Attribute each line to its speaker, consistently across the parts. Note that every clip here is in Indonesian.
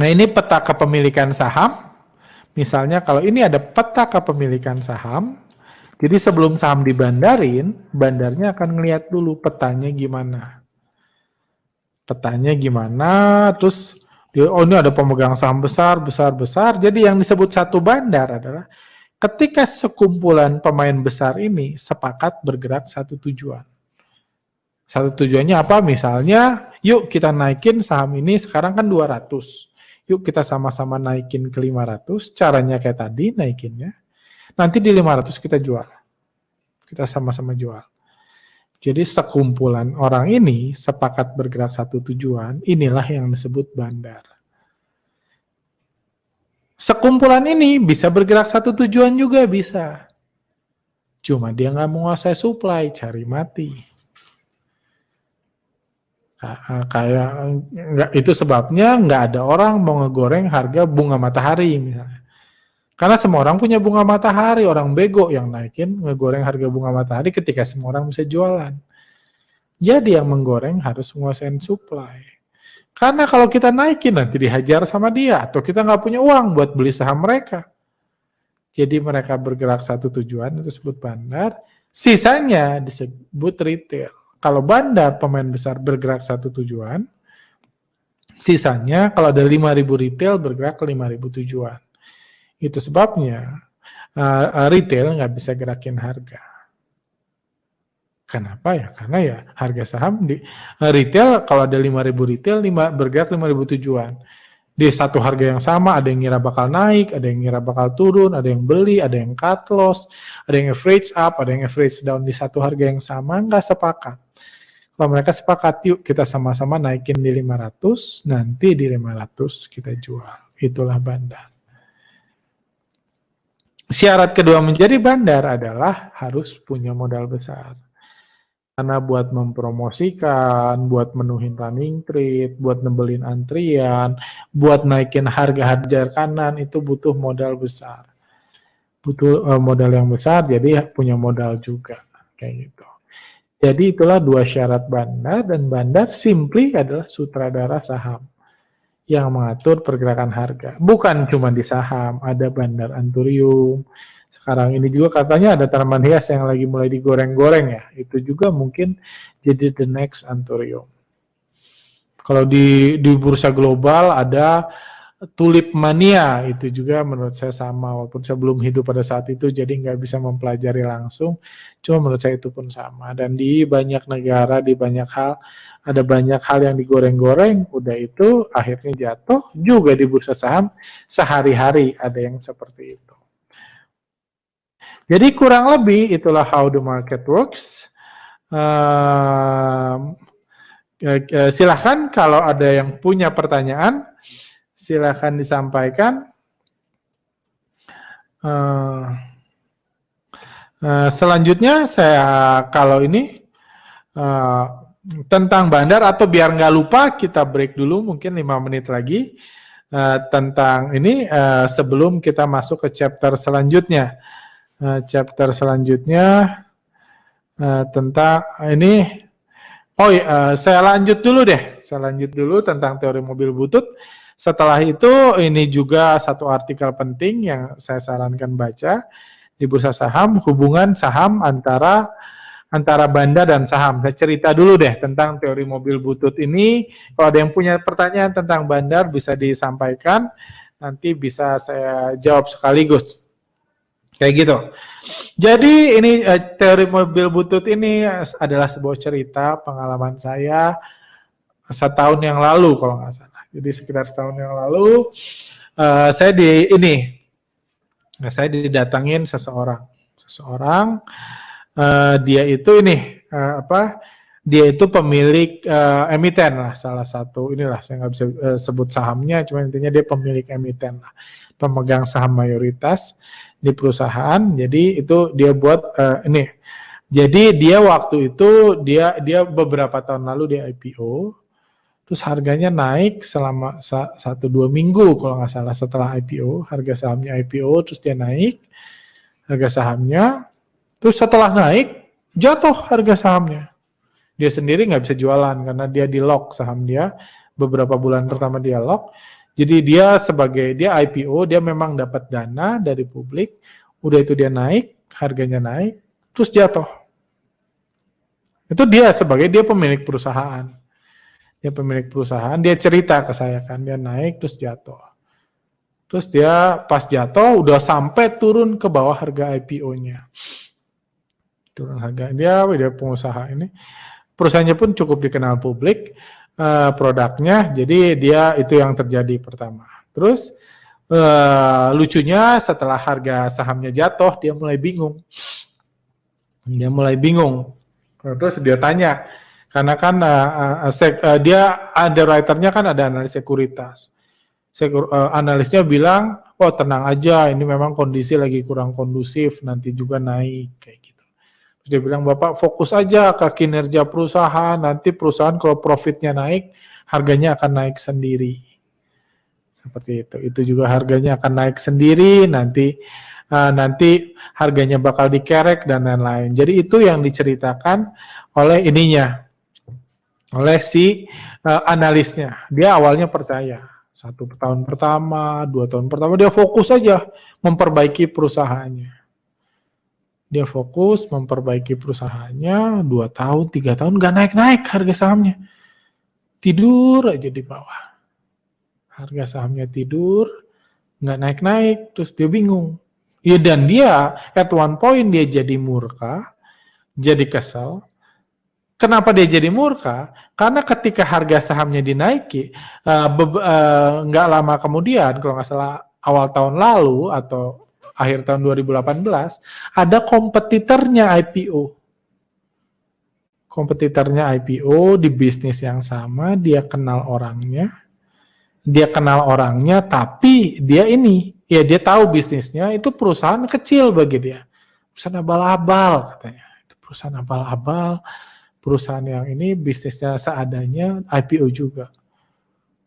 Speaker 1: Nah, ini peta kepemilikan saham. Misalnya kalau ini ada peta kepemilikan saham, jadi sebelum saham dibandarin, bandarnya akan ngelihat dulu petanya gimana. Petanya gimana, terus oh ini ada pemegang saham besar. Jadi yang disebut satu bandar adalah ketika sekumpulan pemain besar ini sepakat bergerak satu tujuan. Satu tujuannya apa? Misalnya, yuk kita naikin saham ini sekarang kan 200. Yuk kita sama-sama naikin ke 500. Caranya kayak tadi naikinnya. Nanti di 500 kita jual. Kita sama-sama jual. Jadi sekumpulan orang ini sepakat bergerak satu tujuan, inilah yang disebut bandar. Sekumpulan ini bisa bergerak satu tujuan juga bisa. Cuma dia nggak menguasai supply, cari mati. Kayak itu sebabnya nggak ada orang mau ngegoreng harga bunga matahari misalnya. Karena semua orang punya bunga matahari, orang bego yang naikin ngegoreng harga bunga matahari ketika semua orang bisa jualan. Jadi yang menggoreng harus menguasai supply. Karena kalau kita naikin nanti dihajar sama dia atau kita nggak punya uang buat beli saham mereka. Jadi mereka bergerak satu tujuan itu disebut bandar, sisanya disebut retail. Kalau bandar pemain besar bergerak satu tujuan, sisanya kalau ada 5.000 retail bergerak ke 5.000 tujuan. Itu sebabnya retail nggak bisa gerakin harga. Kenapa ya? Karena ya harga saham di retail kalau ada 5.000 retail bergerak 5.000 tujuan. Di satu harga yang sama ada yang ngira bakal naik, ada yang ngira bakal turun, ada yang beli, ada yang cut loss, ada yang average up, ada yang average down di satu harga yang sama, nggak sepakat. Kalau mereka sepakat, yuk kita sama-sama naikin di 500, nanti di 500 kita jual. Itulah bandar. Syarat kedua menjadi bandar adalah harus punya modal besar. Karena buat mempromosikan, buat menuhin running trade, buat nebelin antrian, buat naikin harga kanan, itu butuh modal besar. Butuh modal yang besar, jadi punya modal juga. Kayak gitu. Jadi itulah dua syarat bandar, dan bandar simply adalah sutradara saham yang mengatur pergerakan harga. Bukan cuma di saham, ada bandar anturium. Sekarang ini juga katanya ada tanaman hias yang lagi mulai digoreng-goreng ya. Itu juga mungkin jadi the next anturium. Kalau di bursa global ada tulip mania, itu juga menurut saya sama. Walaupun saya belum hidup pada saat itu, jadi nggak bisa mempelajari langsung. Cuma menurut saya itu pun sama. Dan di banyak negara, di banyak hal, ada banyak hal yang digoreng-goreng, udah itu akhirnya jatuh. Juga di bursa saham, sehari-hari ada yang seperti itu. Jadi kurang lebih itulah how the market works. Silahkan kalau ada yang punya pertanyaan, silahkan disampaikan. Selanjutnya saya kalau ini tentang bandar, atau biar nggak lupa kita break dulu mungkin 5 menit lagi tentang ini sebelum kita masuk ke chapter selanjutnya. Chapter selanjutnya tentang ini. Saya lanjut dulu deh. Saya lanjut dulu tentang teori mobil butut. Setelah itu ini juga satu artikel penting yang saya sarankan baca di bursa saham, hubungan saham antara bandar dan saham. Saya cerita dulu deh tentang teori mobil butut ini. Kalau ada yang punya pertanyaan tentang bandar bisa disampaikan, nanti bisa saya jawab sekaligus. Kayak gitu. Jadi ini teori mobil butut ini adalah sebuah cerita pengalaman saya setahun yang lalu kalau nggak salah. Jadi sekitar setahun yang lalu saya didatangin seseorang. Dia itu dia itu pemilik emiten lah, salah satu inilah, saya nggak bisa sebut sahamnya, cuma intinya dia pemilik emiten lah, pemegang saham mayoritas di perusahaan. Jadi itu dia buat jadi dia waktu itu dia beberapa tahun lalu dia IPO, terus harganya naik selama 1-2 minggu kalau nggak salah setelah IPO, harga sahamnya IPO, terus dia naik harga sahamnya, terus setelah naik jatuh harga sahamnya. Dia sendiri nggak bisa jualan karena dia di lock saham dia, beberapa bulan pertama dia lock, Jadi dia IPO, dia memang dapat dana dari publik, udah itu dia naik, harganya naik, terus jatuh. Itu dia pemilik perusahaan. Dia pemilik perusahaan, dia cerita ke saya kan, dia naik terus jatuh. Terus dia pas jatuh udah sampai turun ke bawah harga IPO-nya. Turun harga, dia pengusaha ini. Perusahaannya pun cukup dikenal publik, produknya, jadi dia itu yang terjadi pertama. Terus lucunya setelah harga sahamnya jatuh, dia mulai bingung. Terus dia tanya, karena kan dia underwriter-nya kan ada analis sekuritas. Analisnya bilang, oh tenang aja, ini memang kondisi lagi kurang kondusif, nanti juga naik kayak gitu. Terus dia bilang, Bapak fokus aja ke kinerja perusahaan, nanti perusahaan kalau profitnya naik, harganya akan naik sendiri. Seperti itu. Itu juga harganya akan naik sendiri, nanti harganya bakal dikerek dan lain-lain. Jadi itu yang diceritakan oleh oleh si analisnya. Dia awalnya percaya. 1 tahun pertama, 2 tahun pertama, dia fokus aja memperbaiki perusahaannya. Dia fokus memperbaiki perusahaannya, 2 tahun, 3 tahun, nggak naik-naik harga sahamnya. Tidur aja di bawah. Harga sahamnya tidur, nggak naik-naik, terus dia bingung. Ya dan dia, at one point dia jadi murka, jadi kesel. Kenapa dia jadi murka? Karena ketika harga sahamnya dinaiki, nggak lama kemudian, kalau nggak salah awal tahun lalu atau akhir tahun 2018, ada kompetitornya IPO. Kompetitornya IPO di bisnis yang sama, dia kenal orangnya, tapi dia dia tahu bisnisnya itu perusahaan kecil bagi dia. Perusahaan abal-abal katanya. Itu perusahaan abal-abal, perusahaan yang ini bisnisnya seadanya, IPO juga.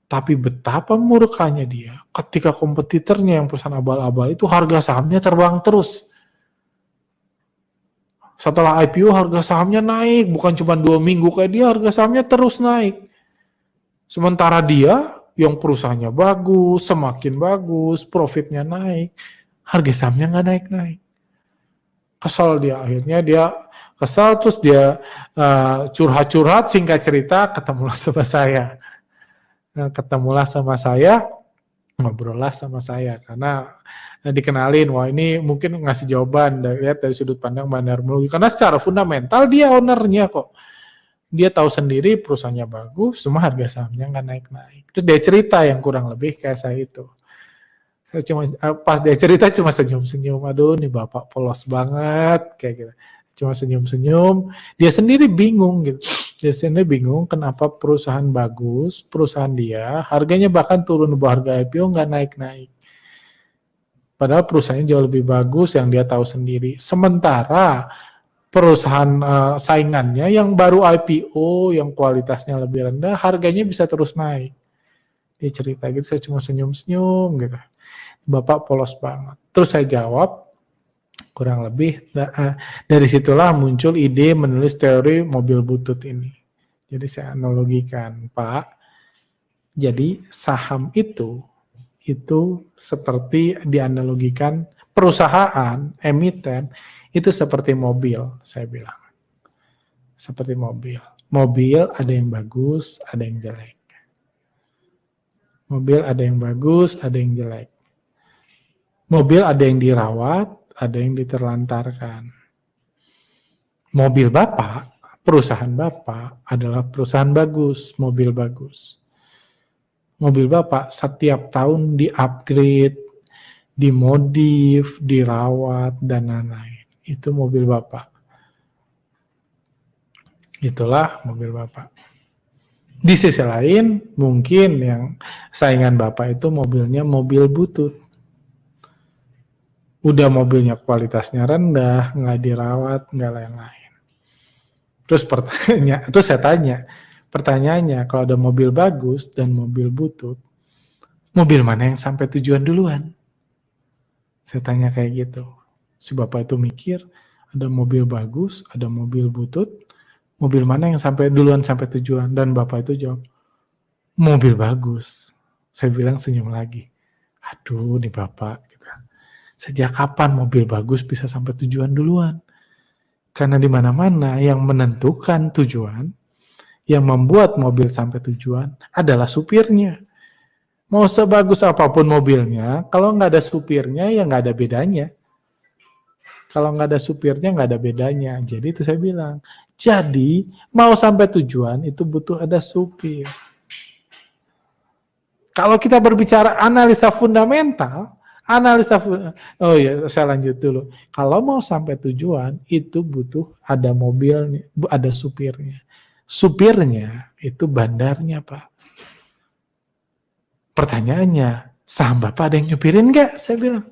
Speaker 1: Tapi betapa murkanya dia ketika kompetitornya yang perusahaan abal-abal itu harga sahamnya terbang terus. Setelah IPO harga sahamnya naik, bukan cuma 2 minggu kayak dia, harga sahamnya terus naik. Sementara dia yang perusahaannya bagus, semakin bagus, profitnya naik, harga sahamnya nggak naik-naik. Kesal dia, akhirnya dia kesal, terus dia curhat-curhat, singkat cerita ketemulah sama saya. Ngobrollah sama saya, karena dikenalin, wah ini mungkin ngasih jawaban dari sudut pandang bandarmologi, karena secara fundamental dia ownernya kok. Dia tahu sendiri perusahaannya bagus, semua harga sahamnya nggak naik-naik. Terus dia cerita yang kurang lebih kayak saya itu. Saya pas dia cerita cuma senyum-senyum, aduh nih bapak polos banget kayak gitu. Cuma senyum-senyum, dia sendiri bingung gitu. Dia sendiri bingung kenapa perusahaan bagus, perusahaan dia harganya bahkan turun di bawah harga IPO nggak naik-naik. Padahal perusahaannya jauh lebih bagus yang dia tahu sendiri. Sementara perusahaan saingannya yang baru IPO, yang kualitasnya lebih rendah, harganya bisa terus naik. Dia cerita gitu, saya cuma senyum-senyum gitu. Bapak polos banget. Terus saya jawab, kurang lebih dari situlah muncul ide menulis teori mobil butut ini. Jadi saya analogikan, Pak. Jadi saham itu seperti dianalogikan perusahaan, emiten, itu seperti mobil, saya bilang. Seperti mobil. Mobil ada yang bagus, ada yang jelek. Mobil ada yang bagus, ada yang jelek. Mobil ada yang dirawat, ada yang diterlantarkan. Mobil Bapak, perusahaan Bapak adalah perusahaan bagus, mobil bagus. Mobil Bapak setiap tahun di-upgrade, dimodif, dirawat, dan lain-lain. Itu mobil Bapak. Itulah mobil Bapak. Di sisi lain, mungkin yang saingan Bapak itu mobilnya mobil butut. Udah mobilnya kualitasnya rendah, nggak dirawat, nggak lain-lain. Terus saya tanya, pertanyaannya, kalau ada mobil bagus dan mobil butut, mobil mana yang sampai tujuan duluan? Saya tanya kayak gitu. Si Bapak itu mikir, ada mobil bagus, ada mobil butut, mobil mana yang duluan sampai tujuan? Dan Bapak itu jawab, mobil bagus. Saya bilang senyum lagi. Aduh nih Bapak, gitu. Sejak kapan mobil bagus bisa sampai tujuan duluan? Karena di mana-mana yang menentukan tujuan, yang membuat mobil sampai tujuan adalah supirnya. Mau sebagus apapun mobilnya, kalau nggak ada supirnya ya nggak ada bedanya. Kalau nggak ada supirnya nggak ada bedanya. Jadi itu saya bilang, jadi mau sampai tujuan itu butuh ada supir. Kalau kita berbicara analisa fundamental, oh ya saya lanjut dulu. Kalau mau sampai tujuan itu butuh ada mobilnya, ada supirnya. Supirnya itu bandarnya Pak. Pertanyaannya, saham Bapak ada yang nyupirin nggak? Saya bilang.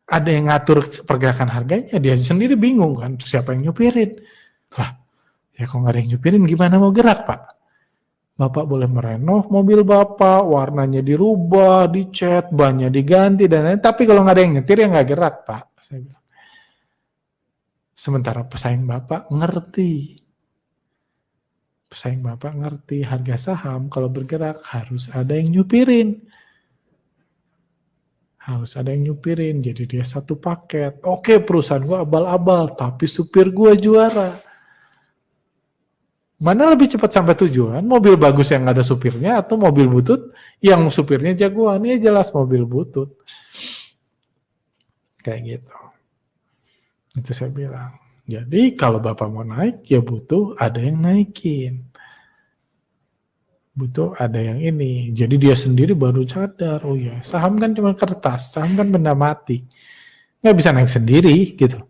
Speaker 1: Ada yang ngatur pergerakan harganya, dia sendiri bingung kan, siapa yang nyupirin? Lah, ya kalau nggak ada yang nyupirin gimana mau gerak Pak? Bapak boleh merenov mobil Bapak, warnanya dirubah, dicat, bannya diganti, dan lain-lain. Tapi kalau nggak ada yang nyetir, ya nggak gerak Pak. Saya bilang. Sementara pesaing Bapak ngerti. Pesaing Bapak ngerti harga saham kalau bergerak harus ada yang nyupirin. Harus ada yang nyupirin, jadi dia satu paket. Oke, perusahaan gue abal-abal, tapi supir gue juara. Mana lebih cepat sampai tujuan? Mobil bagus yang ada supirnya atau mobil butut yang supirnya jagoan? Ya jelas mobil butut. Kayak gitu. Itu saya bilang. Jadi kalau Bapak mau naik, ya butuh ada yang naikin. Butuh ada yang ini. Jadi dia sendiri baru sadar, oh ya saham kan cuma kertas, saham kan benda mati. Nggak bisa naik sendiri gitu.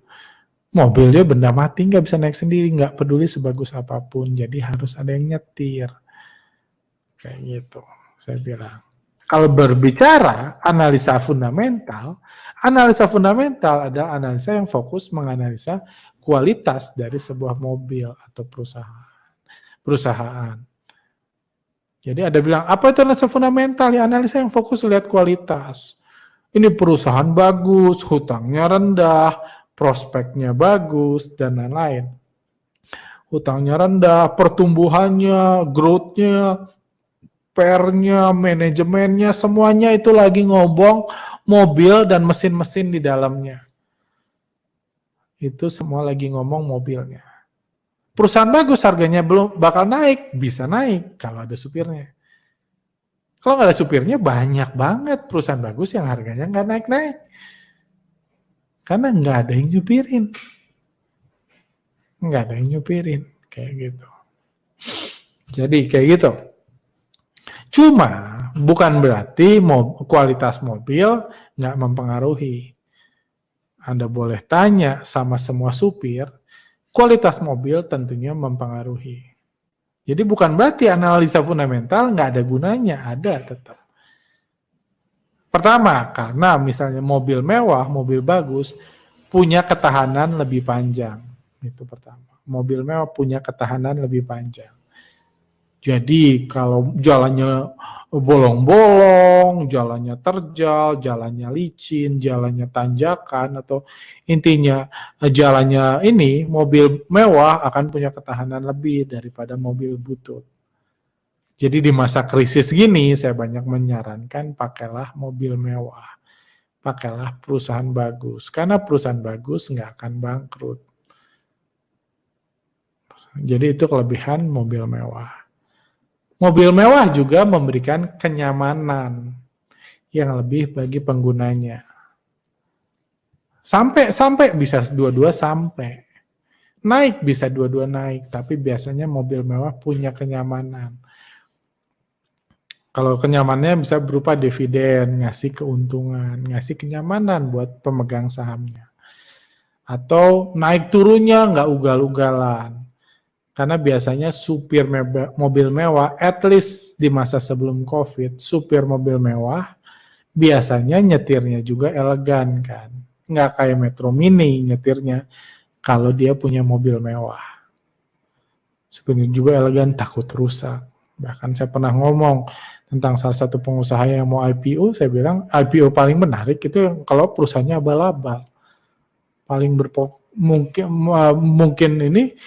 Speaker 1: Mobil dia benda mati, nggak bisa naik sendiri, nggak peduli sebagus apapun. Jadi harus ada yang nyetir. Kayak gitu, saya bilang. Kalau berbicara analisa fundamental adalah analisa yang fokus menganalisa kualitas dari sebuah mobil atau perusahaan. Jadi ada bilang, apa itu analisa fundamental? Ya analisa yang fokus lihat kualitas. Ini perusahaan bagus, hutangnya rendah, prospeknya bagus, dan lain-lain. Hutangnya rendah, pertumbuhannya, growth-nya, PR-nya, manajemennya, semuanya itu lagi ngobong mobil dan mesin-mesin di dalamnya. Itu semua lagi ngomong mobilnya. Perusahaan bagus harganya belum bakal naik, bisa naik kalau ada supirnya. Kalau nggak ada supirnya banyak banget perusahaan bagus yang harganya nggak naik-naik. Karena nggak ada yang nyupirin. Nggak ada yang nyupirin, kayak gitu. Jadi kayak gitu. Cuma bukan berarti kualitas mobil nggak mempengaruhi. Anda boleh tanya sama semua supir, kualitas mobil tentunya mempengaruhi. Jadi bukan berarti analisa fundamental nggak ada gunanya, ada tetap. Pertama, karena misalnya mobil mewah, mobil bagus, punya ketahanan lebih panjang. Itu pertama. Mobil mewah punya ketahanan lebih panjang. Jadi kalau jalannya bolong-bolong, jalannya terjal, jalannya licin, jalannya tanjakan, atau intinya jalannya ini, mobil mewah akan punya ketahanan lebih daripada mobil butut. Jadi di masa krisis gini, saya banyak menyarankan pakailah mobil mewah. Pakailah perusahaan bagus, karena perusahaan bagus nggak akan bangkrut. Jadi itu kelebihan mobil mewah. Mobil mewah juga memberikan kenyamanan yang lebih bagi penggunanya. Sampai bisa dua-dua sampai. Naik bisa dua-dua naik, tapi biasanya mobil mewah punya kenyamanan. Kalau kenyamanannya bisa berupa dividen, ngasih keuntungan, ngasih kenyamanan buat pemegang sahamnya. Atau naik turunnya nggak ugal-ugalan. Karena biasanya supir mobil mewah, at least di masa sebelum COVID, supir mobil mewah biasanya nyetirnya juga elegan kan. Nggak kayak Metro Mini nyetirnya kalau dia punya mobil mewah. Supirnya juga elegan, takut rusak. Bahkan saya pernah ngomong tentang salah satu pengusaha yang mau IPO, saya bilang IPO paling menarik itu kalau perusahaannya abal-abal. Paling mungkin ini